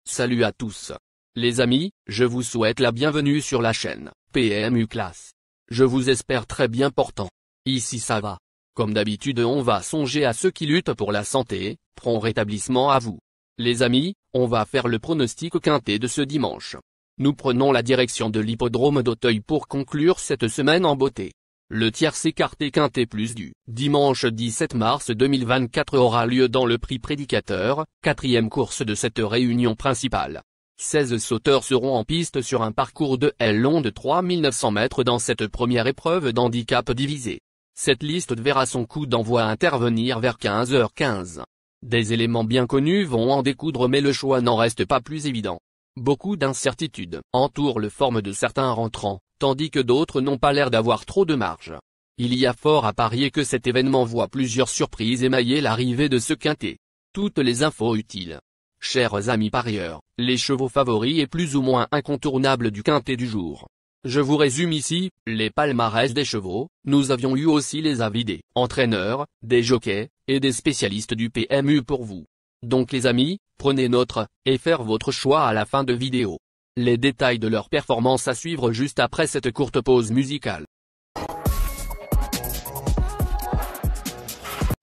Salut à tous. Les amis, je vous souhaite la bienvenue sur la chaîne PMU Classe. Je vous espère très bien portant. Ici ça va. Comme d'habitude on va songer à ceux qui luttent pour la santé, prompt rétablissement à vous. Les amis, on va faire le pronostic quintet de ce dimanche. Nous prenons la direction de l'hippodrome d'Auteuil pour conclure cette semaine en beauté. Le tiercé écarté quintet plus du dimanche 17 mars 2024 aura lieu dans le prix Prédicateur, quatrième course de cette réunion principale. 16 sauteurs seront en piste sur un parcours de L long de 3900 mètres dans cette première épreuve d'handicap divisé. Cette liste verra son coup d'envoi intervenir vers 15h15. Des éléments bien connus vont en découdre mais le choix n'en reste pas plus évident. Beaucoup d'incertitudes entourent le forme de certains rentrants, tandis que d'autres n'ont pas l'air d'avoir trop de marge. Il y a fort à parier que cet événement voit plusieurs surprises émailler l'arrivée de ce quintet. Toutes les infos utiles. Chers amis parieurs, les chevaux favoris et plus ou moins incontournables du quintet du jour. Je vous résume ici, les palmarès des chevaux. Nous avions eu aussi les avis des entraîneurs, des jockeys, et des spécialistes du PMU pour vous. Donc les amis, prenez note, et faire votre choix à la fin de vidéo. Les détails de leur performance à suivre juste après cette courte pause musicale.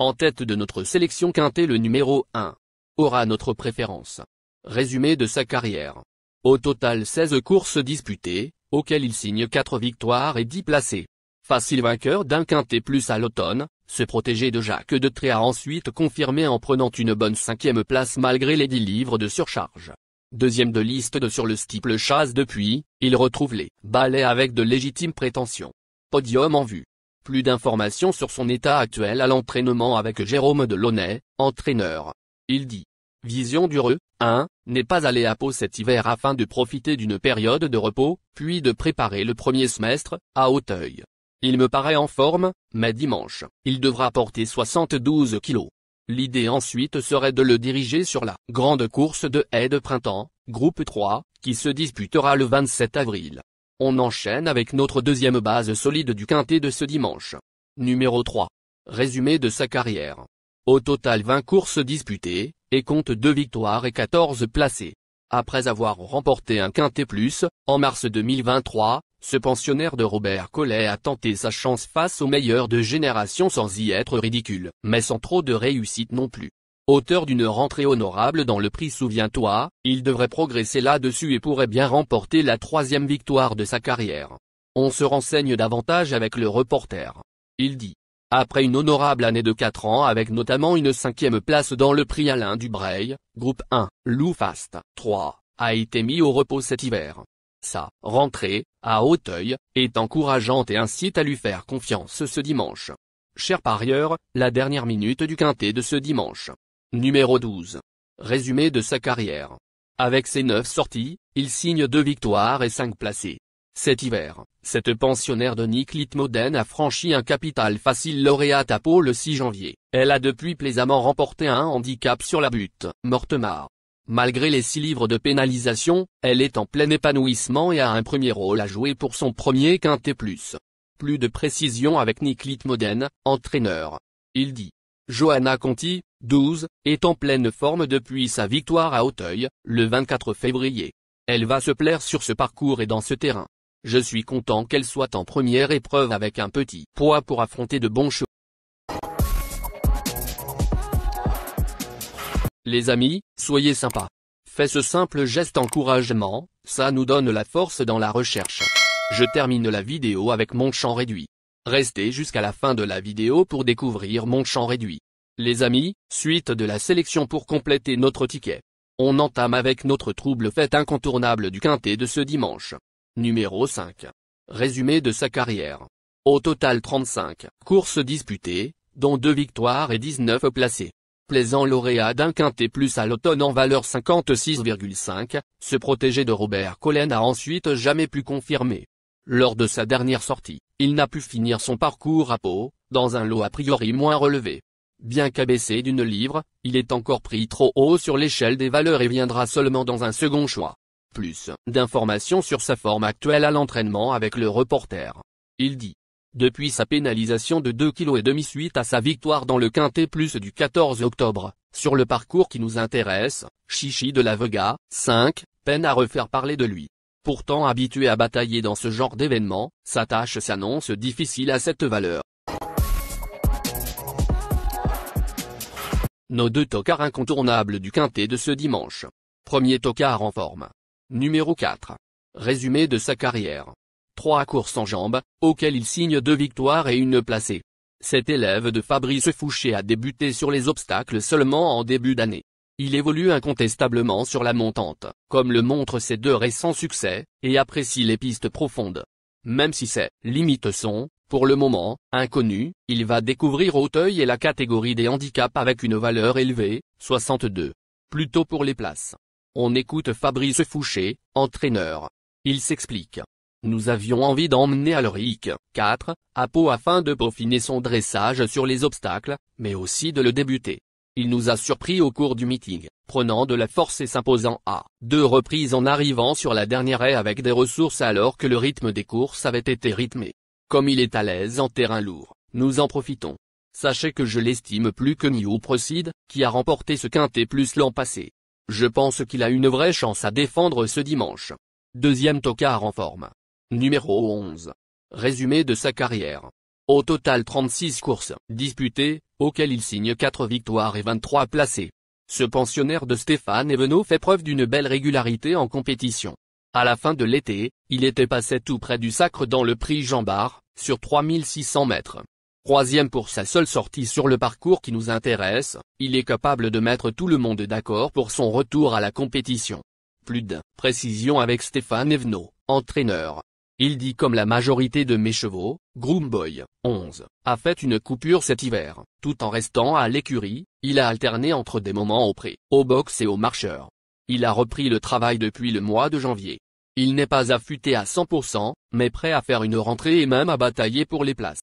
En tête de notre sélection quintet le numéro 1. Aura notre préférence. Résumé de sa carrière. Au total 16 courses disputées, auxquelles il signe 4 victoires et 10 placés. Facile vainqueur d'un quintet plus à l'automne, ce protégé de Jacques Detré a ensuite confirmé en prenant une bonne 5e place malgré les 10 livres de surcharge. Deuxième de liste de sur le steeple chasse depuis, il retrouve les balais avec de légitimes prétentions. Podium en vue. Plus d'informations sur son état actuel à l'entraînement avec Jérôme Delaunay, entraîneur. Il dit. Vision du Re, 1, n'est pas allé à Pau cet hiver afin de profiter d'une période de repos, puis de préparer le premier semestre, à Auteuil. Il me paraît en forme, mais dimanche, il devra porter 72 kilos. L'idée ensuite serait de le diriger sur la grande course de haies de printemps, groupe 3, qui se disputera le 27 avril. On enchaîne avec notre deuxième base solide du quintet de ce dimanche. Numéro 3. Résumé de sa carrière. Au total 20 courses disputées, et compte 2 victoires et 14 placés. Après avoir remporté un quintet plus, en mars 2023, ce pensionnaire de Robert Collet a tenté sa chance face aux meilleurs de génération sans y être ridicule, mais sans trop de réussite non plus. Auteur d'une rentrée honorable dans le prix Souviens-toi, il devrait progresser là-dessus et pourrait bien remporter la 3e victoire de sa carrière. On se renseigne davantage avec le reporter. Il dit. Après une honorable année de 4 ans avec notamment une 5e place dans le prix Alain Dubreuil, groupe 1, Lou Fast 3, a été mis au repos cet hiver. Sa rentrée, à Auteuil, est encourageante et incite à lui faire confiance ce dimanche. Chers parieurs, la dernière minute du quintet de ce dimanche. Numéro 12. Résumé de sa carrière. Avec ses 9 sorties, il signe 2 victoires et 5 placés. Cet hiver, cette pensionnaire de Nick Litmoden a franchi un capital facile lauréate à Pau le 6 janvier. Elle a depuis plaisamment remporté un handicap sur la butte, Mortemart. Malgré les 6 livres de pénalisation, elle est en plein épanouissement et a un premier rôle à jouer pour son premier quintet plus. Plus de précision avec Nick Litmoden, entraîneur. Il dit. Johanna Conti, 12, est en pleine forme depuis sa victoire à Auteuil, le 24 février. Elle va se plaire sur ce parcours et dans ce terrain. Je suis content qu'elle soit en première épreuve avec un petit poids pour affronter de bons chevaux. Les amis, soyez sympas. Faites ce simple geste encouragement, ça nous donne la force dans la recherche. Je termine la vidéo avec mon champ réduit. Restez jusqu'à la fin de la vidéo pour découvrir mon champ réduit. Les amis, suite de la sélection pour compléter notre ticket. On entame avec notre trouble fête incontournable du quintet de ce dimanche. Numéro 5. Résumé de sa carrière. Au total 35 courses disputées, dont 2 victoires et 19 placés. Plaisant lauréat d'un quintet plus à l'automne en valeur 56,5, ce protégé de Robert Collet n'a ensuite jamais pu confirmer. Lors de sa dernière sortie, il n'a pu finir son parcours à Pau, dans un lot a priori moins relevé. Bien qu'abaissé d'une livre, il est encore pris trop haut sur l'échelle des valeurs et viendra seulement dans un second choix. Plus d'informations sur sa forme actuelle à l'entraînement avec le reporter. Il dit. Depuis sa pénalisation de 2,5 kg suite à sa victoire dans le Quintet Plus du 14 octobre, sur le parcours qui nous intéresse, Chichi de la Vega, 5, peine à refaire parler de lui. Pourtant habitué à batailler dans ce genre d'événement, sa tâche s'annonce difficile à cette valeur. Nos deux tocards incontournables du Quintet de ce dimanche. Premier tocard en forme. Numéro 4. Résumé de sa carrière. 3 courses en jambes, auxquelles il signe 2 victoires et une placée. Cet élève de Fabrice Fouché a débuté sur les obstacles seulement en début d'année. Il évolue incontestablement sur la montante, comme le montrent ses 2 récents succès, et apprécie les pistes profondes. Même si ses limites sont, pour le moment, inconnues, il va découvrir Auteuil et la catégorie des handicaps avec une valeur élevée, 62. Plutôt pour les places. On écoute Fabrice Fouché, entraîneur. Il s'explique. Nous avions envie d'emmener Alric, 4, à Pau afin de peaufiner son dressage sur les obstacles, mais aussi de le débuter. Il nous a surpris au cours du meeting, prenant de la force et s'imposant à 2 reprises en arrivant sur la dernière haie avec des ressources alors que le rythme des courses avait été rythmé. Comme il est à l'aise en terrain lourd, nous en profitons. Sachez que je l'estime plus que New Procide, qui a remporté ce Quintet Plus l'an passé. Je pense qu'il a une vraie chance à défendre ce dimanche. Deuxième tocard en forme. Numéro 11. Résumé de sa carrière. Au total 36 courses disputées, auxquelles il signe 4 victoires et 23 placés. Ce pensionnaire de Stéphane Evenot fait preuve d'une belle régularité en compétition. À la fin de l'été, il était passé tout près du sacre dans le prix Jean Bart, sur 3600 mètres. Troisième pour sa seule sortie sur le parcours qui nous intéresse, il est capable de mettre tout le monde d'accord pour son retour à la compétition. Plus de précision avec Stéphane Evenot, entraîneur. Il dit comme la majorité de mes chevaux, Groom Boy, 11, a fait une coupure cet hiver, tout en restant à l'écurie, il a alterné entre des moments au pré, au box et au marcheur. Il a repris le travail depuis le mois de janvier. Il n'est pas affûté à 100%, mais prêt à faire une rentrée et même à batailler pour les places.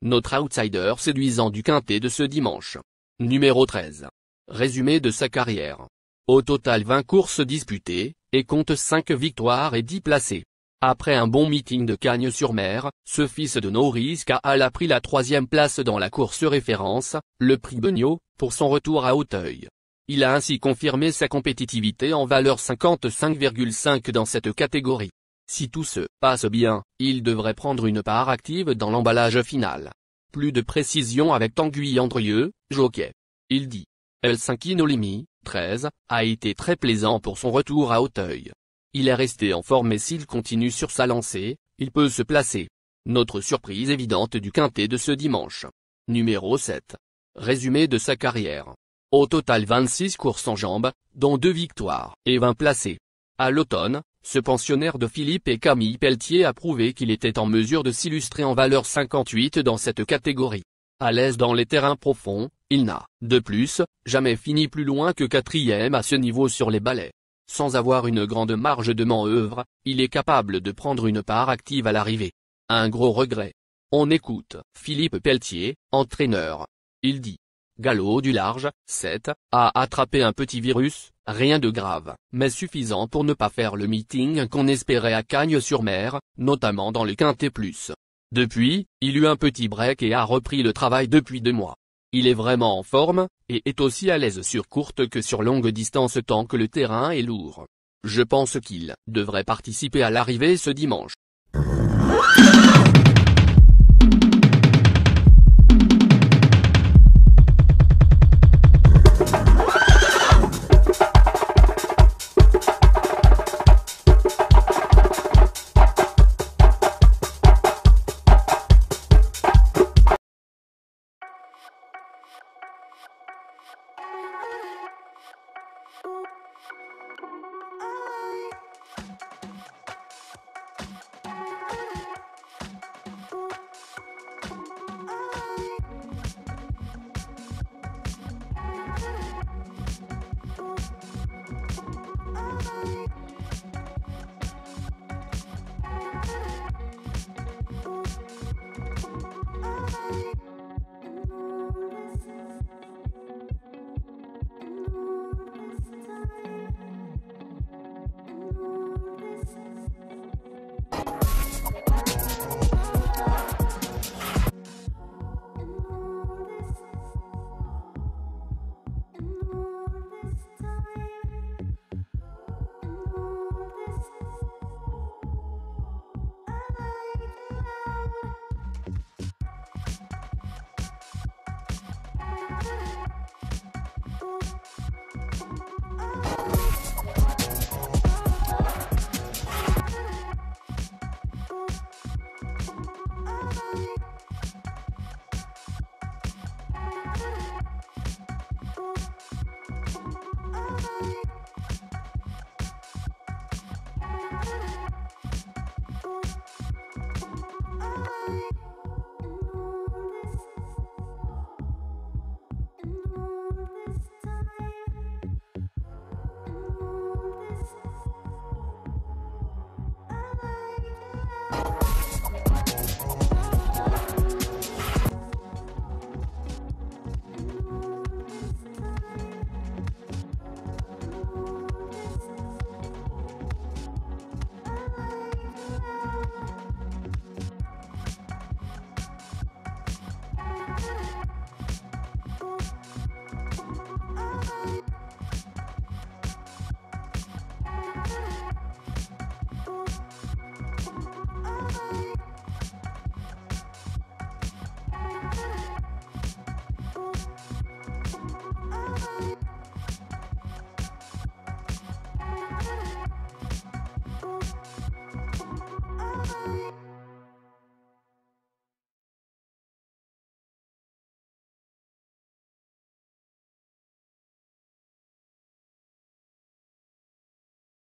Notre outsider séduisant du Quintet de ce dimanche. Numéro 13. Résumé de sa carrière. Au total 20 courses disputées, et compte 5 victoires et 10 placés. Après un bon meeting de Cagnes-sur-Mer, ce fils de No Risk a pris la 3e place dans la course référence, le prix Beugnot, pour son retour à Auteuil. Il a ainsi confirmé sa compétitivité en valeur 55,5 dans cette catégorie. Si tout se passe bien, il devrait prendre une part active dans l'emballage final. Plus de précision avec Tanguy Andrieux, jockey. Il dit. El5 Inolimi, 13, a été très plaisant pour son retour à Auteuil. Il est resté en forme et s'il continue sur sa lancée, il peut se placer. Notre surprise évidente du Quintet de ce dimanche. Numéro 7. Résumé de sa carrière. Au total 26 courses en jambes, dont 2 victoires et 20 placés. À l'automne, ce pensionnaire de Philippe et Camille Pelletier a prouvé qu'il était en mesure de s'illustrer en valeur 58 dans cette catégorie. À l'aise dans les terrains profonds, il n'a, de plus, jamais fini plus loin que 4e à ce niveau sur les balais. Sans avoir une grande marge de manœuvre, il est capable de prendre une part active à l'arrivée. Un gros regret. On écoute Philippe Pelletier, entraîneur. Il dit. Galop du large, 7, a attrapé un petit virus, rien de grave, mais suffisant pour ne pas faire le meeting qu'on espérait à Cagnes-sur-Mer, notamment dans le Quintet Plus. Depuis, il eut un petit break et a repris le travail depuis 2 mois. Il est vraiment en forme, et est aussi à l'aise sur courte que sur longue distance tant que le terrain est lourd. Je pense qu'il devrait participer à l'arrivée ce dimanche.